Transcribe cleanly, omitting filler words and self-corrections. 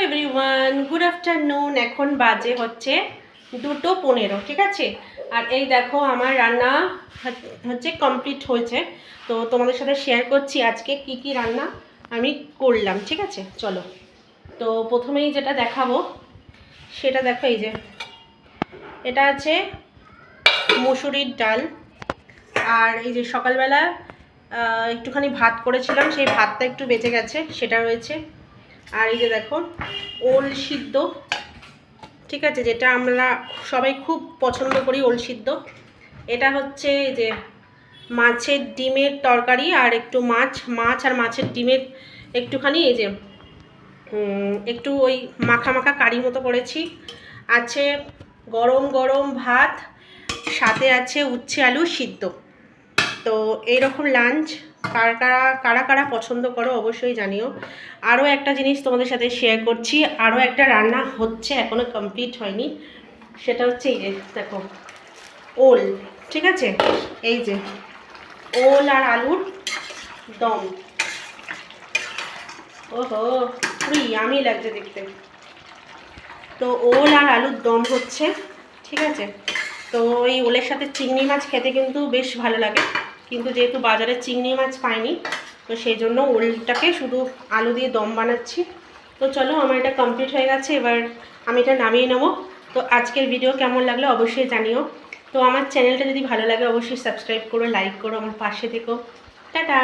Everyone, good afternoon. এখন বাজে হচ্ছে 2:15, ঠিক আছে। আর এই দেখো আমার রান্না হচ্ছে কমপ্লিট হয়েছে। তো তোমাদের সাথে শেয়ার করছি আজকে কি কি রান্না আমি করলাম, ঠিক আছে। চলো, তো প্রথমেই যেটা দেখাবো সেটা দেখো, এই যে এটা আছে মুসুরির ডাল। আর এই যে সকালবেলা একটুখানি ভাত করেছিলাম, সেই ভাতটা একটু বেঁচে গেছে, সেটা রয়েছে। আর এই যে দেখো ওল সিদ্ধ, ঠিক আছে, যেটা আমরা সবাই খুব পছন্দ করি, ওল সিদ্ধ। এটা হচ্ছে এই যে মাছের ডিমের তরকারি, আর একটু মাছ আর মাছের ডিমের একটুখানি এই যে একটু ওই মাখা মাখা কারি মতো করেছি। আছে গরম গরম ভাত, সাথে আছে উচ্ছে আলু সিদ্ধ। তো এইরকম লাঞ্চ কারা কারা কারা কারা পছন্দ করো অবশ্যই জানিও। আরও একটা জিনিস তোমাদের সাথে শেয়ার করছি, আরও একটা রান্না হচ্ছে, এখনও কমপ্লিট হয়নি। সেটা হচ্ছে এই যে দেখো ওল, ঠিক আছে, এই যে ওল আর আলুর দম। ওহো, খুবই ইয়ামি লাগছে দেখতে। তো ওল আর আলুর দম হচ্ছে, ঠিক আছে। তো এই ওলের সাথে চিংড়ি মাছ খেতে কিন্তু বেশ ভালো লাগে, কিন্তু যেহেতু বাজারে চিংড়ি মাছ পাইনি, তো সেই জন্য ওলটাকে শুধু আলু দিয়ে দম বানাচ্ছি। তো চলো, আমার এটা কমপ্লিট হয়ে গেছে, এবার আমি এটা নামিয়ে নেবো। তো আজকের ভিডিও কেমন লাগলো অবশ্যই জানিও। তো আমার চ্যানেলটা যদি ভালো লাগে অবশ্যই সাবস্ক্রাইব করো, লাইক করো, আমার পাশে থেকো। টাটা।